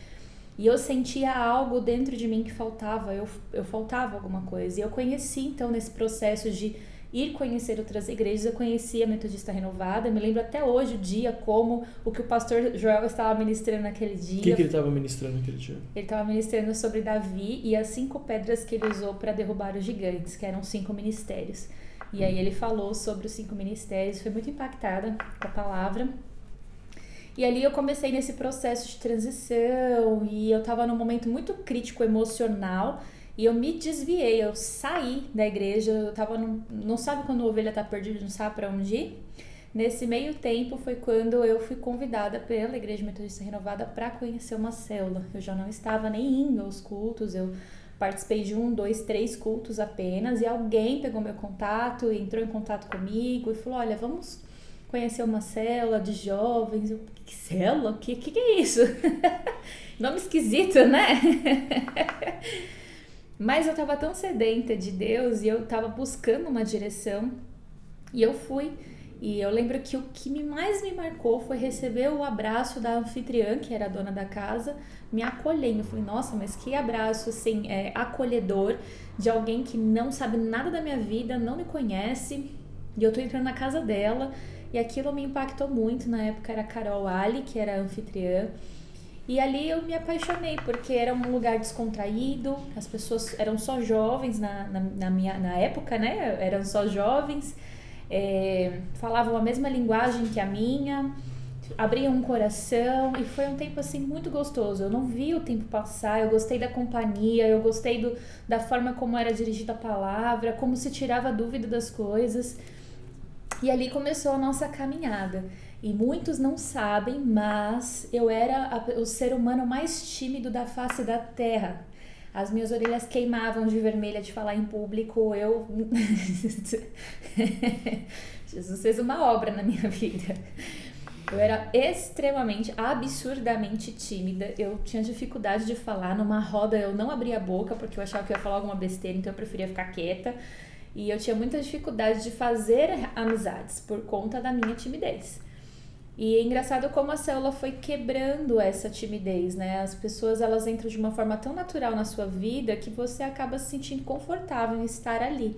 E eu sentia algo dentro de mim que faltava, eu faltava alguma coisa. E eu conheci, então, nesse processo de ir conhecer outras igrejas, eu conheci a Metodista Renovada. Eu me lembro até hoje o dia, como o que o pastor Joel estava ministrando naquele dia. O que ele estava ministrando naquele dia? Ele estava ministrando sobre Davi e as 5 pedras que ele usou para derrubar os gigantes, que eram 5 ministérios. E aí ele falou sobre os 5 ministérios, foi muito impactada com a palavra. E ali eu comecei nesse processo de transição e eu estava num momento muito crítico emocional e eu me desviei, eu saí da igreja, eu tava não sabe quando a ovelha tá perdida, não sabe para onde ir? Nesse meio tempo foi quando eu fui convidada pela Igreja Metodista Renovada para conhecer uma célula. Eu já não estava nem indo aos cultos, eu participei de 1, 2, 3 cultos apenas e alguém pegou meu contato, entrou em contato comigo e falou, olha, vamos conhecer uma célula de jovens. Eu, que célula? O que é isso? Nome esquisito, né? Mas eu tava tão sedenta de Deus e eu tava buscando uma direção e eu fui. E eu lembro que o que mais me marcou foi receber o abraço da anfitriã, que era a dona da casa, me acolhendo. Eu falei, nossa, mas que abraço, assim, acolhedor de alguém que não sabe nada da minha vida, não me conhece. E eu tô entrando na casa dela e aquilo me impactou muito. Na época era a Carol Ali, que era a anfitriã. E ali eu me apaixonei, porque era um lugar descontraído, as pessoas eram só jovens na época, né? Eram só jovens. Falavam a mesma linguagem que a minha, abriam um coração e foi um tempo assim muito gostoso. Eu não vi o tempo passar, eu gostei da companhia, eu gostei da forma como era dirigida a palavra, como se tirava a dúvida das coisas. E ali começou a nossa caminhada. E muitos não sabem, mas eu era o ser humano mais tímido da face da terra. As minhas orelhas queimavam de vermelha de falar em público. Jesus fez uma obra na minha vida. Eu era extremamente, absurdamente tímida. Eu tinha dificuldade de falar. Numa roda eu não abria a boca porque eu achava que eu ia falar alguma besteira, então eu preferia ficar quieta. E eu tinha muita dificuldade de fazer amizades por conta da minha timidez. E é engraçado como a célula foi quebrando essa timidez, né? As pessoas, elas entram de uma forma tão natural na sua vida que você acaba se sentindo confortável em estar ali.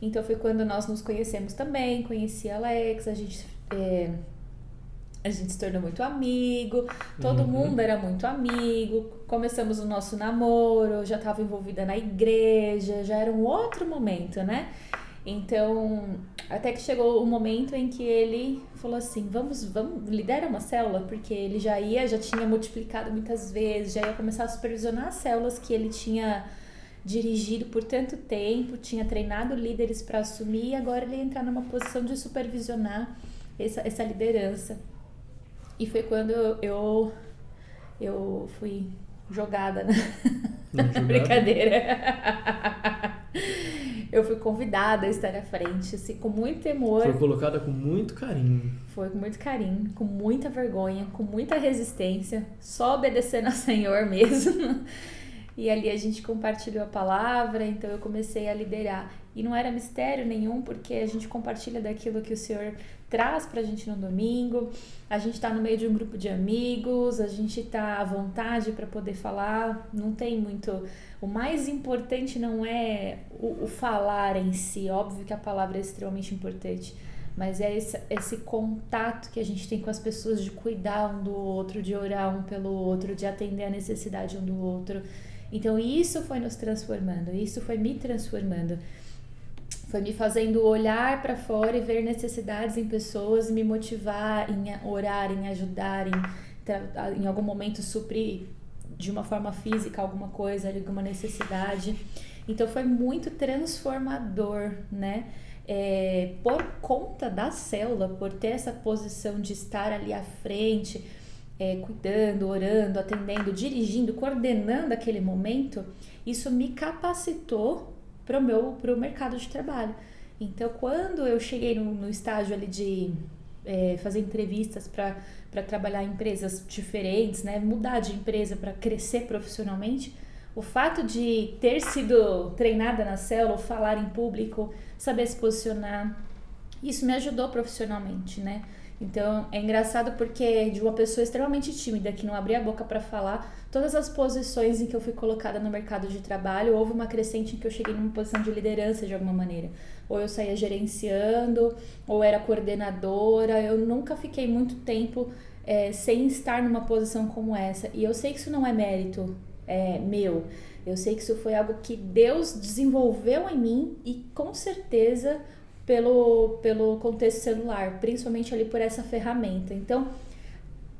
Então foi quando nós nos conhecemos também, conheci a Alex, a gente se tornou muito amigo, todo mundo era muito amigo, começamos o nosso namoro, eu já estava envolvida na igreja, já era um outro momento, né? Então, até que chegou o momento em que ele falou assim, vamos lidera uma célula, porque ele já tinha multiplicado muitas vezes, já ia começar a supervisionar as células que ele tinha dirigido por tanto tempo, tinha treinado líderes para assumir, e agora ele ia entrar numa posição de supervisionar essa liderança. E foi quando eu eu fui jogada, né? Não, jogada. Brincadeira. Eu fui convidada a estar à frente, assim, com muito temor. Foi colocada com muito carinho. Foi com muito carinho, com muita vergonha, com muita resistência, só obedecendo ao Senhor mesmo. E ali a gente compartilhou a palavra, então eu comecei a liderar. E não era mistério nenhum, porque a gente compartilha daquilo que o Senhor traz pra gente no domingo. A gente tá no meio de um grupo de amigos, a gente tá à vontade para poder falar. Não tem muito... O mais importante não é o falar em si. Óbvio que a palavra é extremamente importante. Mas é esse contato que a gente tem com as pessoas, de cuidar um do outro, de orar um pelo outro, de atender a necessidade um do outro. Então isso foi nos transformando, isso foi me transformando. Foi me fazendo olhar para fora e ver necessidades em pessoas, me motivar em orar, em ajudar, em algum momento suprir de uma forma física alguma coisa, alguma necessidade. Então foi muito transformador, né? Por conta da célula, por ter essa posição de estar ali à frente, cuidando, orando, atendendo, dirigindo, coordenando aquele momento, isso me capacitou para o mercado de trabalho. Então, quando eu cheguei no estágio ali de fazer entrevistas para trabalhar em empresas diferentes, né, mudar de empresa para crescer profissionalmente, o fato de ter sido treinada na célula, falar em público, saber se posicionar, isso me ajudou profissionalmente, né? Então, é engraçado porque de uma pessoa extremamente tímida, que não abria a boca para falar, todas as posições em que eu fui colocada no mercado de trabalho, houve uma crescente em que eu cheguei numa posição de liderança de alguma maneira. Ou eu saía gerenciando, ou era coordenadora. Eu nunca fiquei muito tempo sem estar numa posição como essa. E eu sei que isso não é mérito meu. Eu sei que isso foi algo que Deus desenvolveu em mim e com certeza pelo contexto celular, principalmente ali por essa ferramenta. Então,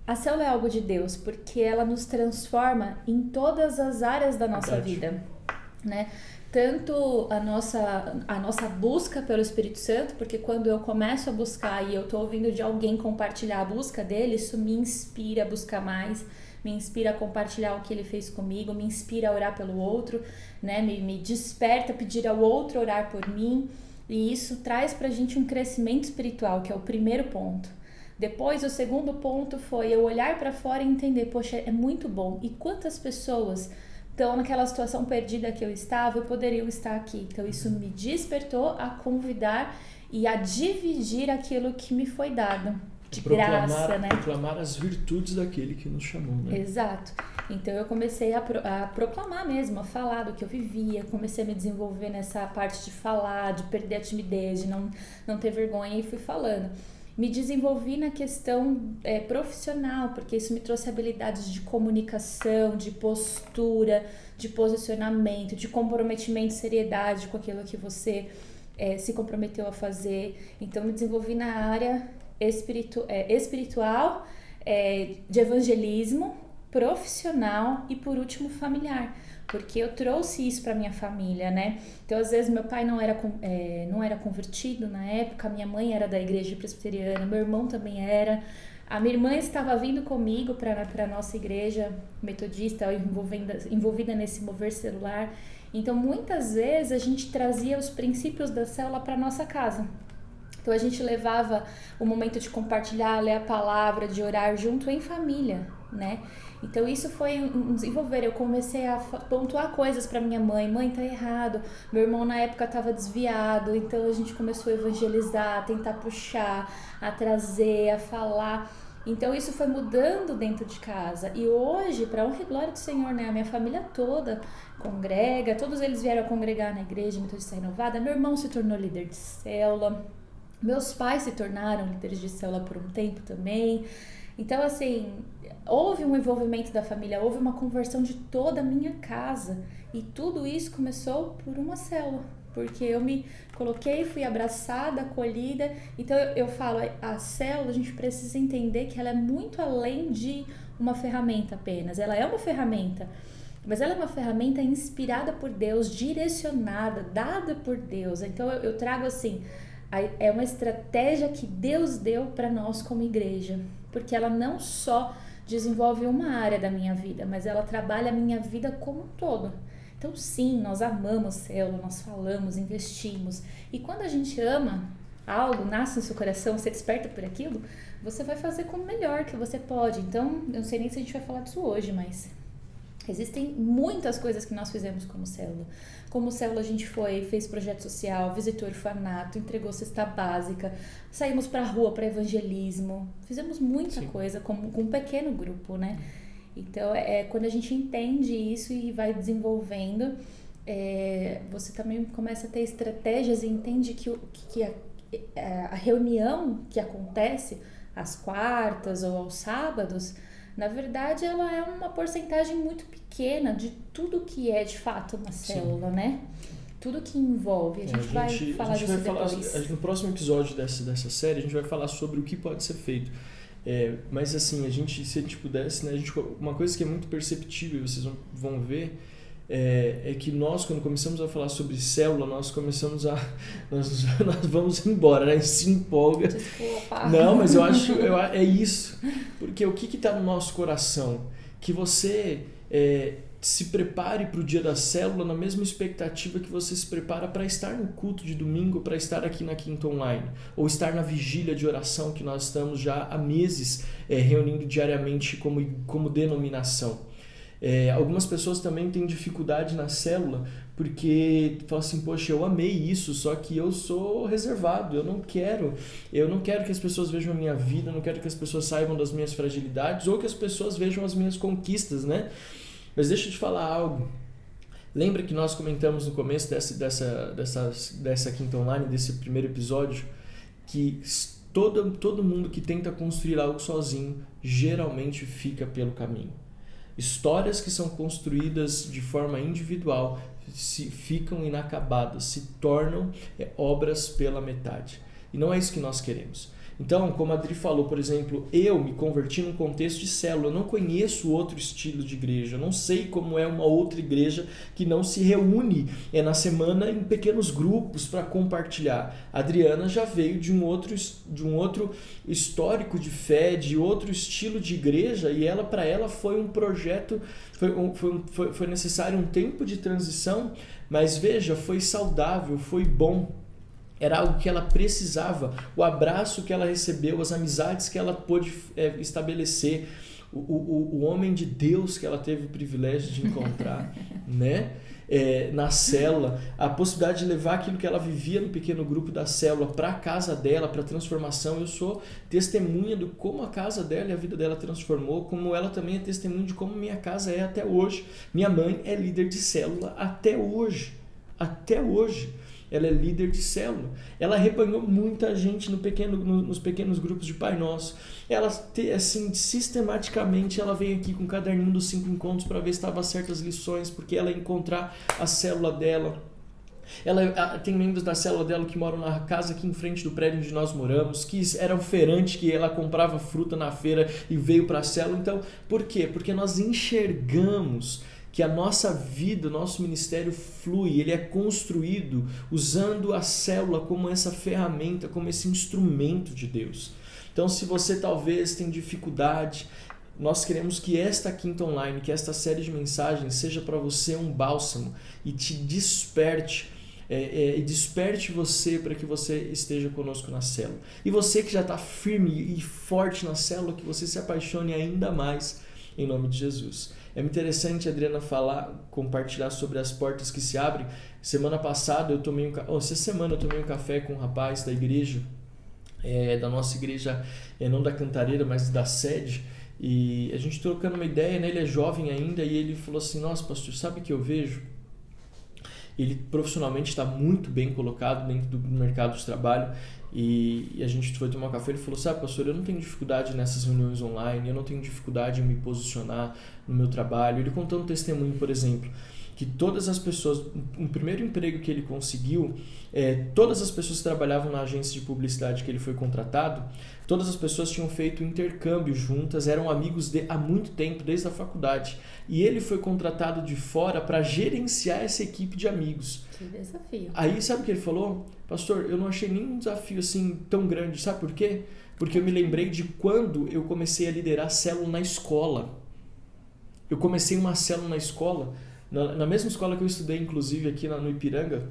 a célula é algo de Deus, porque ela nos transforma em todas as áreas da nossa vida, né? Tanto a nossa busca pelo Espírito Santo, porque quando eu começo a buscar e eu tô ouvindo de alguém compartilhar a busca dele, isso me inspira a buscar mais, me inspira a compartilhar o que ele fez comigo, me inspira a orar pelo outro, né? Me desperta a pedir ao outro orar por mim. E isso traz pra gente um crescimento espiritual, que é o primeiro ponto. Depois, o segundo ponto foi eu olhar pra fora e entender, poxa, é muito bom. E quantas pessoas estão naquela situação perdida que eu estava e poderiam estar aqui. Então, isso me despertou a convidar e a dividir aquilo que me foi dado. De graça, né? Proclamar as virtudes daquele que nos chamou, né? Exato. Então eu comecei a proclamar mesmo, a falar do que eu vivia, comecei a me desenvolver nessa parte de falar, de perder a timidez, de não ter vergonha, e fui falando. Me desenvolvi na questão profissional, porque isso me trouxe habilidades de comunicação, de postura, de posicionamento, de comprometimento, seriedade com aquilo que você se comprometeu a fazer. Então me desenvolvi na área espiritual, de evangelismo, profissional e, por último, familiar, porque eu trouxe isso para minha família, né? Então, às vezes, meu pai não era convertido na época, minha mãe era da igreja presbiteriana, meu irmão também era, a minha irmã estava vindo comigo para a nossa igreja metodista, envolvida nesse mover celular. Então, muitas vezes, a gente trazia os princípios da célula para nossa casa. Então, a gente levava o momento de compartilhar, ler a palavra, de orar junto em família, né? Então, isso foi um desenvolver. Eu comecei a pontuar coisas para minha mãe. Mãe, tá errado. Meu irmão, na época, estava desviado. Então, a gente começou a evangelizar, a tentar puxar, a trazer, a falar. Então, isso foi mudando dentro de casa. E hoje, para honra e glória do Senhor, né? A minha família toda congrega. Todos eles vieram a congregar na igreja Metodista Renovada. Meu irmão se tornou líder de célula. Meus pais se tornaram líderes de célula por um tempo também. Então, assim, houve um envolvimento da família, houve uma conversão de toda a minha casa. E tudo isso começou por uma célula, porque eu me coloquei, fui abraçada, acolhida. Então, eu falo, a célula, a gente precisa entender que ela é muito além de uma ferramenta apenas. Ela é uma ferramenta, mas ela é uma ferramenta inspirada por Deus, direcionada, dada por Deus. Então, eu trago assim... É uma estratégia que Deus deu para nós como igreja, porque ela não só desenvolve uma área da minha vida, mas ela trabalha a minha vida como um todo. Então sim, nós amamos célula, nós falamos, investimos. E quando a gente ama algo, nasce no seu coração, você desperta por aquilo, você vai fazer como melhor que você pode. Então, eu não sei nem se a gente vai falar disso hoje, mas existem muitas coisas que nós fizemos como célula. Como célula a gente fez projeto social, visitou orfanato, entregou cesta básica, saímos pra rua para evangelismo, fizemos muita coisa com um pequeno grupo, né? Então, quando a gente entende isso e vai desenvolvendo, você também começa a ter estratégias e entende que a reunião que acontece às quartas ou aos sábados, na verdade, ela é uma porcentagem muito pequena de tudo que é de fato uma célula, né? Tudo que envolve. A gente vai falar disso depois. No próximo episódio dessa série, a gente vai falar sobre o que pode ser feito. Mas assim, se a gente pudesse, né, uma coisa que é muito perceptível, vocês vão ver, é que nós, quando começamos a falar sobre célula, nós vamos embora, né? A gente se empolga. Desculpa. Não, mas eu acho, é isso. Porque o que está no nosso coração? Que você se prepare para o dia da célula na mesma expectativa que você se prepara para estar no culto de domingo, para estar aqui na Quinta Online, ou estar na vigília de oração que nós estamos já há meses reunindo diariamente como denominação. Algumas pessoas também têm dificuldade na célula porque falam assim, poxa, eu amei isso, só que eu sou reservado, eu não quero que as pessoas vejam a minha vida, eu não quero que as pessoas saibam das minhas fragilidades ou que as pessoas vejam as minhas conquistas, né? Mas deixa eu te falar algo. Lembra que nós comentamos no começo dessa Quinta Online, desse primeiro episódio, que todo mundo que tenta construir algo sozinho geralmente fica pelo caminho. Histórias que são construídas de forma individual ficam inacabadas, se tornam obras pela metade. E não é isso que nós queremos. Então, como a Adri falou, por exemplo, eu me converti num contexto de célula, eu não conheço outro estilo de igreja, eu não sei como é uma outra igreja que não se reúne na semana em pequenos grupos para compartilhar. A Adriana já veio de um outro histórico de fé, de outro estilo de igreja, e para ela foi um projeto, foi necessário um tempo de transição, mas veja, foi saudável, foi bom. Era algo que ela precisava, o abraço que ela recebeu, as amizades que ela pôde estabelecer, o homem de Deus que ela teve o privilégio de encontrar, né? Na célula, a possibilidade de levar aquilo que ela vivia no pequeno grupo da célula para a casa dela, para a transformação. Eu sou testemunha de como a casa dela e a vida dela transformou, como ela também é testemunha de como minha casa é até hoje. Minha mãe é líder de célula até hoje. Ela é líder de célula. Ela arrebanhou muita gente nos pequenos grupos de Pai Nosso. Ela, assim, sistematicamente, ela vem aqui com o caderninho dos 5 encontros para ver se estavam certas lições, porque ela ia encontrar a célula dela. Ela tem membros da célula dela que moram na casa aqui em frente do prédio onde nós moramos, que era um feirante que ela comprava fruta na feira e veio para a célula. Então, por quê? Porque nós enxergamos que a nossa vida, o nosso ministério flui, ele é construído usando a célula como essa ferramenta, como esse instrumento de Deus. Então, se você talvez tem dificuldade, nós queremos que esta Quinta Online, que esta série de mensagens seja para você um bálsamo e te desperte, desperte você para que você esteja conosco na célula. E você que já está firme e forte na célula, que você se apaixone ainda mais em nome de Jesus. É muito interessante a Adriana compartilhar sobre as portas que se abrem. Semana passada essa semana eu tomei um café com um rapaz da igreja, da nossa igreja, não da Cantareira, mas da sede, e a gente trocando uma ideia, né? Ele é jovem ainda, e ele falou assim, nossa pastor, sabe o que eu vejo? Ele profissionalmente está muito bem colocado dentro do mercado de trabalho, e a gente foi tomar um café. Ele falou, sabe pastor, eu não tenho dificuldade nessas reuniões online, eu não tenho dificuldade em me posicionar no meu trabalho. Ele contou um testemunho, por exemplo, que todas as pessoas, o primeiro emprego que ele conseguiu, todas as pessoas que trabalhavam na agência de publicidade que ele foi contratado, todas as pessoas tinham feito intercâmbio juntas, eram amigos há muito tempo, desde a faculdade. E ele foi contratado de fora para gerenciar essa equipe de amigos. Que desafio. Aí, sabe o que ele falou? Pastor, eu não achei nenhum desafio assim tão grande. Sabe por quê? Porque eu me lembrei de quando eu comecei a liderar célula na escola. Eu comecei uma célula na escola, na mesma escola que eu estudei, inclusive, aqui no Ipiranga.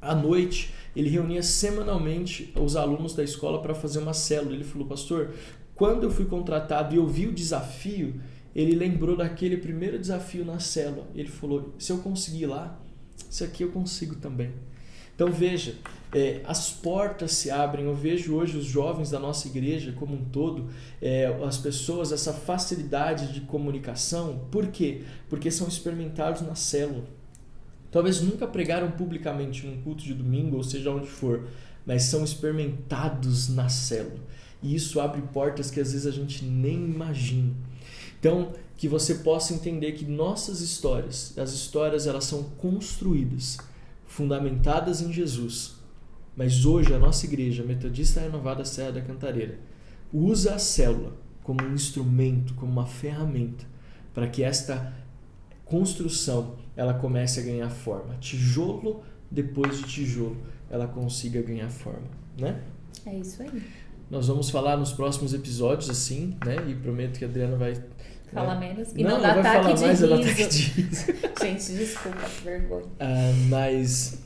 À noite, ele reunia semanalmente os alunos da escola para fazer uma célula. Ele falou, pastor, quando eu fui contratado e eu vi o desafio, ele lembrou daquele primeiro desafio na célula. Ele falou, se eu conseguir lá, isso aqui eu consigo também. Então veja, as portas se abrem. Eu vejo hoje os jovens da nossa igreja como um todo, as pessoas, essa facilidade de comunicação. Por quê? Porque são experimentados na célula. Talvez nunca pregaram publicamente num culto de domingo, ou seja onde for, mas são experimentados na célula. E isso abre portas que às vezes a gente nem imagina. Então, que você possa entender que nossas histórias, as histórias elas são construídas, fundamentadas em Jesus. Mas hoje a nossa igreja, a Metodista Renovada Serra da Cantareira, usa a célula como um instrumento, como uma ferramenta, para que esta construção ela comece a ganhar forma. Tijolo depois de tijolo, ela consiga ganhar forma, né? É isso aí. Nós vamos falar nos próximos episódios assim, né? E prometo que a Adriana vai... Falar menos e não dar ataque de riso. Ataque de riso. Gente, desculpa, que vergonha. Mas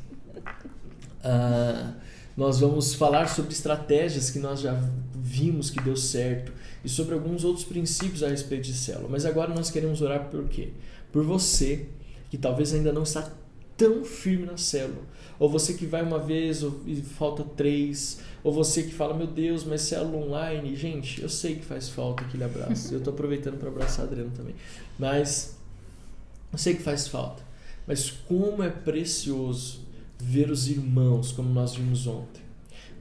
nós vamos falar sobre estratégias que nós já vimos que deu certo e sobre alguns outros princípios a respeito de célula. Mas agora nós queremos orar por quê? Por você que talvez ainda não está tão firme na célula, ou você que vai uma vez e falta 3, ou você que fala, meu Deus, mas célula online, gente, eu sei que faz falta aquele abraço, eu estou aproveitando para abraçar a Adriana também, mas eu sei que faz falta, mas como é precioso ver os irmãos como nós vimos ontem,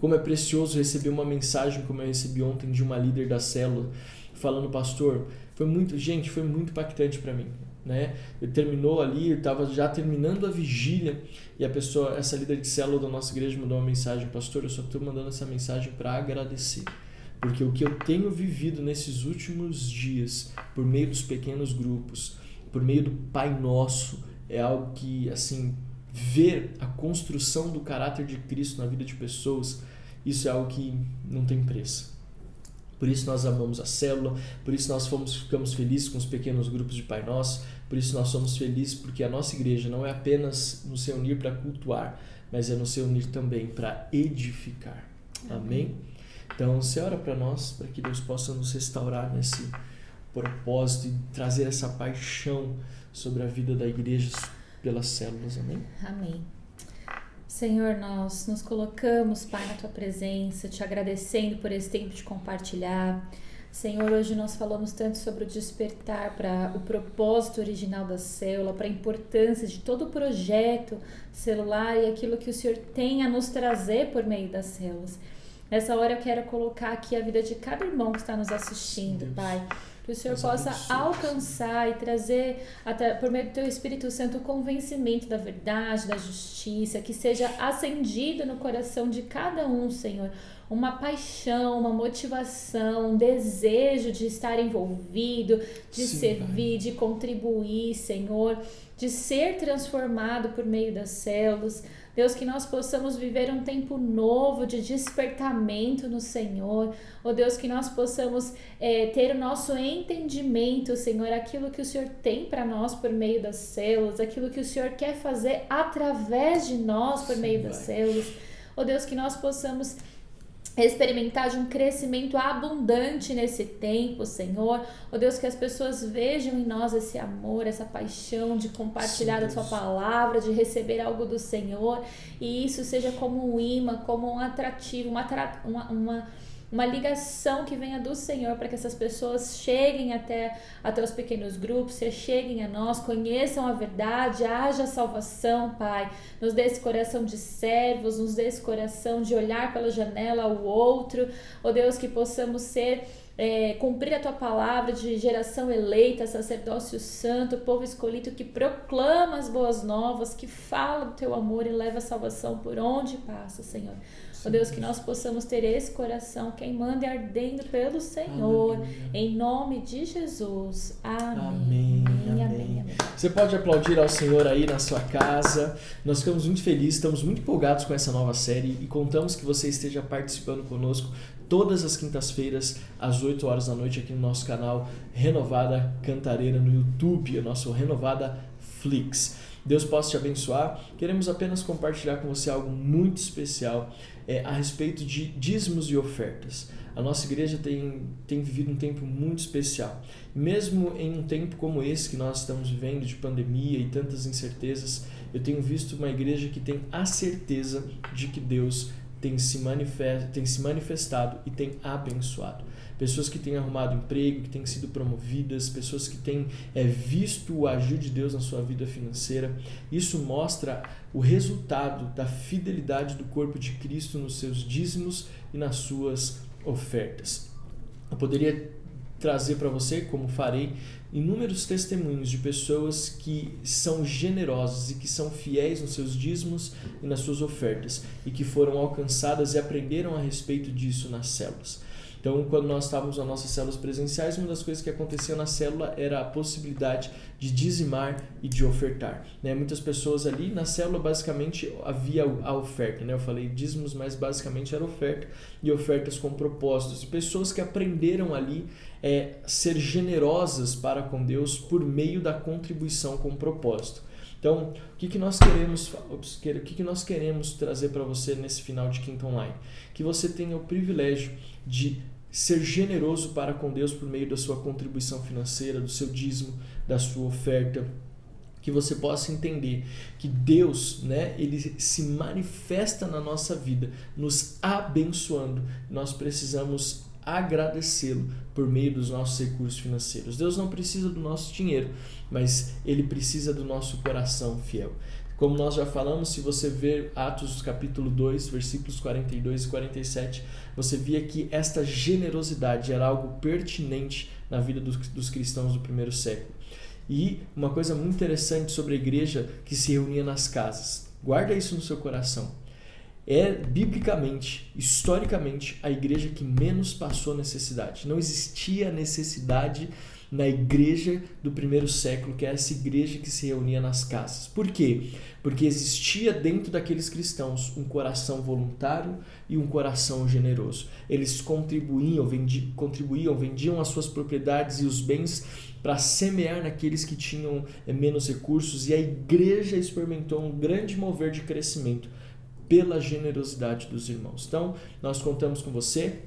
como é precioso receber uma mensagem como eu recebi ontem de uma líder da célula, falando, pastor, foi muito impactante para mim. Né? Ele terminou ali, eu estava já terminando a vigília e a pessoa, essa líder de célula da nossa igreja mandou uma mensagem, pastor, eu só estou mandando essa mensagem para agradecer, porque o que eu tenho vivido nesses últimos dias, por meio dos pequenos grupos, por meio do Pai Nosso, é algo que, assim, ver a construção do caráter de Cristo na vida de pessoas, isso é algo que não tem preço. Por isso nós amamos a célula, por isso nós ficamos felizes com os pequenos grupos de Pai Nosso, por isso nós somos felizes porque a nossa igreja não é apenas nos reunir para cultuar, mas é nos reunir também para edificar. Amém? Então você ora para nós, para que Deus possa nos restaurar nesse propósito e trazer essa paixão sobre a vida da igreja pelas células. Amém? Amém. Senhor, nós nos colocamos, Pai, na Tua presença, te agradecendo por esse tempo de compartilhar. Senhor, hoje nós falamos tanto sobre o despertar para o propósito original da célula, para a importância de todo o projeto celular e aquilo que o Senhor tem a nos trazer por meio das células. Nessa hora eu quero colocar aqui a vida de cada irmão que está nos assistindo, Deus. Pai. Que o Senhor possa alcançar e trazer, até por meio do Teu Espírito Santo, o convencimento da verdade, da justiça, que seja acendido no coração de cada um, Senhor, uma paixão, uma motivação, um desejo de estar envolvido, de servir, de contribuir, Senhor, de ser transformado por meio das células. Deus, que nós possamos viver um tempo novo de despertamento no Senhor. Oh Deus, que nós possamos ter o nosso entendimento, Senhor, aquilo que o Senhor tem para nós por meio das células, aquilo que o Senhor quer fazer através de nós por meio das células. Oh Deus, que nós possamos experimentar de um crescimento abundante nesse tempo, Senhor. Oh Deus, que as pessoas vejam em nós esse amor, essa paixão de compartilhar a Tua palavra, de receber algo do Senhor, e isso seja como um imã, como um atrativo, uma ligação que venha do Senhor, para que essas pessoas cheguem até os pequenos grupos, cheguem a nós, conheçam a verdade, haja salvação, Pai. Nos dê esse coração de servos, nos dê esse coração de olhar pela janela ao outro. Ó Deus, que possamos cumprir a Tua palavra de geração eleita, sacerdócio santo, povo escolhido que proclama as boas novas, que fala do Teu amor e leva a salvação por onde passa, Senhor. Ó Deus, que nós possamos ter esse coração queimando e ardendo pelo Senhor. Aleluia. Em nome de Jesus. Amém. Amém. Amém. Amém. Você pode aplaudir ao Senhor aí na sua casa. Nós ficamos muito felizes, estamos muito empolgados com essa nova série e contamos que você esteja participando conosco todas as quintas-feiras, às 8 horas da noite, aqui no nosso canal Renovada Cantareira no YouTube, o nosso Renovada Flix. Deus possa te abençoar. Queremos apenas compartilhar com você algo muito especial a respeito de dízimos e ofertas. A nossa igreja tem vivido um tempo muito especial. Mesmo em um tempo como esse que nós estamos vivendo, de pandemia e tantas incertezas, eu tenho visto uma igreja que tem a certeza de que Deus tem se manifestado e tem abençoado. Pessoas que têm arrumado emprego, que têm sido promovidas, pessoas que têm visto o agir de Deus na sua vida financeira. Isso mostra o resultado da fidelidade do corpo de Cristo nos seus dízimos e nas suas ofertas. Eu poderia trazer para você, como farei, inúmeros testemunhos de pessoas que são generosas e que são fiéis nos seus dízimos e nas suas ofertas e que foram alcançadas e aprenderam a respeito disso nas células. Então, quando nós estávamos nas nossas células presenciais, uma das coisas que acontecia na célula era a possibilidade de dizimar e de ofertar. Muitas pessoas ali na célula, basicamente, havia a oferta. Eu falei dízimos, mas basicamente era oferta e ofertas com propósitos. E pessoas que aprenderam ali ser generosas para com Deus por meio da contribuição com propósito. Então, o que nós queremos trazer para você nesse final de Quinta Online? Que você tenha o privilégio de ser generoso para com Deus por meio da sua contribuição financeira, do seu dízimo, da sua oferta. Que você possa entender que Deus, Ele se manifesta na nossa vida, nos abençoando. Nós precisamos agradecê-lo por meio dos nossos recursos financeiros. Deus não precisa do nosso dinheiro, mas Ele precisa do nosso coração fiel. Como nós já falamos, se você ver Atos capítulo 2, versículos 42 e 47, você via que esta generosidade era algo pertinente na vida dos cristãos do primeiro século. E uma coisa muito interessante sobre a igreja que se reunia nas casas. Guarda isso no seu coração. É, biblicamente, historicamente, a igreja que menos passou necessidade. Não existia necessidade na igreja do primeiro século, que é essa igreja que se reunia nas casas. Por quê? Porque existia dentro daqueles cristãos um coração voluntário e um coração generoso. Eles contribuíam, vendiam as suas propriedades e os bens para semear naqueles que tinham menos recursos, e a igreja experimentou um grande mover de crescimento pela generosidade dos irmãos. Então, nós contamos com você.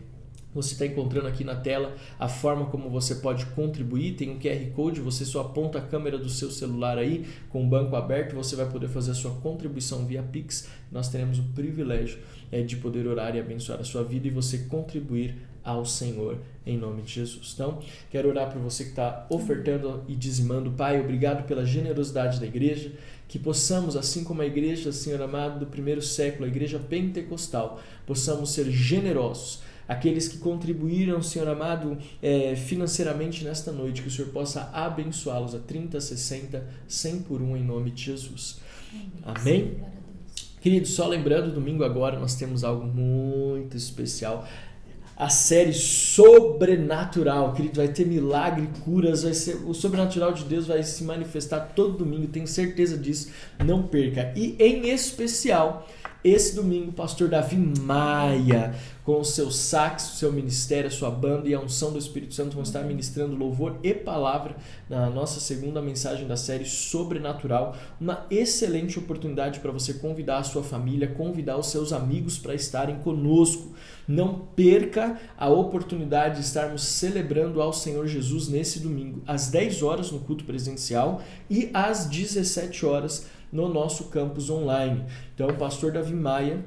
Você está encontrando aqui na tela a forma como você pode contribuir. Tem um QR Code, você só aponta a câmera do seu celular aí, com o banco aberto, você vai poder fazer a sua contribuição via Pix. Nós teremos o privilégio de poder orar e abençoar a sua vida e você contribuir ao Senhor em nome de Jesus. Então, quero orar por você que está ofertando e dizimando. Pai, obrigado pela generosidade da igreja, que possamos, assim como a igreja, Senhor amado, do primeiro século, a igreja pentecostal, possamos ser generosos. Aqueles que contribuíram, Senhor amado, financeiramente nesta noite, que o Senhor possa abençoá-los a 30, 60, 100 por 1 em nome de Jesus. Amém? Queridos, só lembrando, domingo agora nós temos algo muito especial. A série Sobrenatural, querido, vai ter milagre, curas, o sobrenatural de Deus vai se manifestar todo domingo, tenho certeza disso, não perca. E em especial, esse domingo, o pastor Davi Maia, com o seu sax, o seu ministério, a sua banda e a unção do Espírito Santo vão estar ministrando louvor e palavra na nossa segunda mensagem da série Sobrenatural. Uma excelente oportunidade para você convidar a sua família, convidar os seus amigos para estarem conosco. Não perca a oportunidade de estarmos celebrando ao Senhor Jesus nesse domingo, às 10 horas no culto presencial e às 17 horas no nosso campus online. Então, o pastor Davi Maia,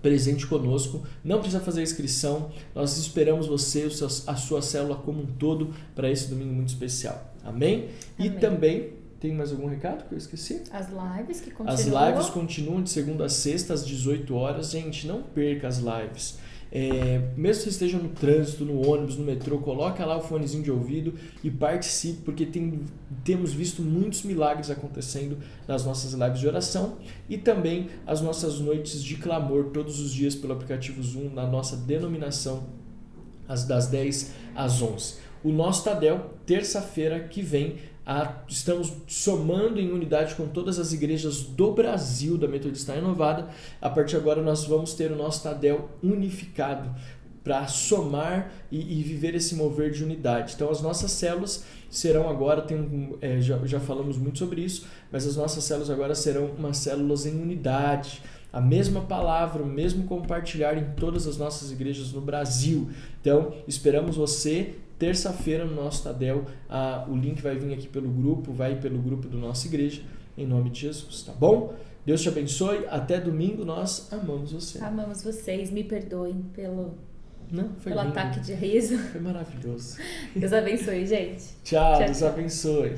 presente conosco, não precisa fazer inscrição, nós esperamos você, a sua célula como um todo, para esse domingo muito especial. Amém? E também, tem mais algum recado que eu esqueci? As lives que continuam. As lives continuam de segunda a sexta, às 18 horas. Gente, não perca as lives. Mesmo que você esteja no trânsito, no ônibus, no metrô, coloca lá o fonezinho de ouvido e participe, porque temos visto muitos milagres acontecendo nas nossas lives de oração e também as nossas noites de clamor todos os dias pelo aplicativo Zoom, na nossa denominação, das 10 às 11. O nosso Tadel, terça-feira que vem, estamos somando em unidade com todas as igrejas do Brasil da Metodista Renovada. A partir de agora nós vamos ter o nosso Tadel unificado para somar e viver esse mover de unidade. Então as nossas células serão agora, já falamos muito sobre isso, mas as nossas células agora serão umas células em unidade. A mesma palavra, o mesmo compartilhar em todas as nossas igrejas no Brasil. Então esperamos você terça-feira no nosso Tadel. O link vai vir aqui pelo grupo, vai pelo grupo do nossa igreja, em nome de Jesus, tá bom? Deus te abençoe, até domingo, nós amamos você. Amamos vocês, me perdoem pelo ataque de riso. Foi maravilhoso. Deus abençoe, gente. Tchau, Deus abençoe.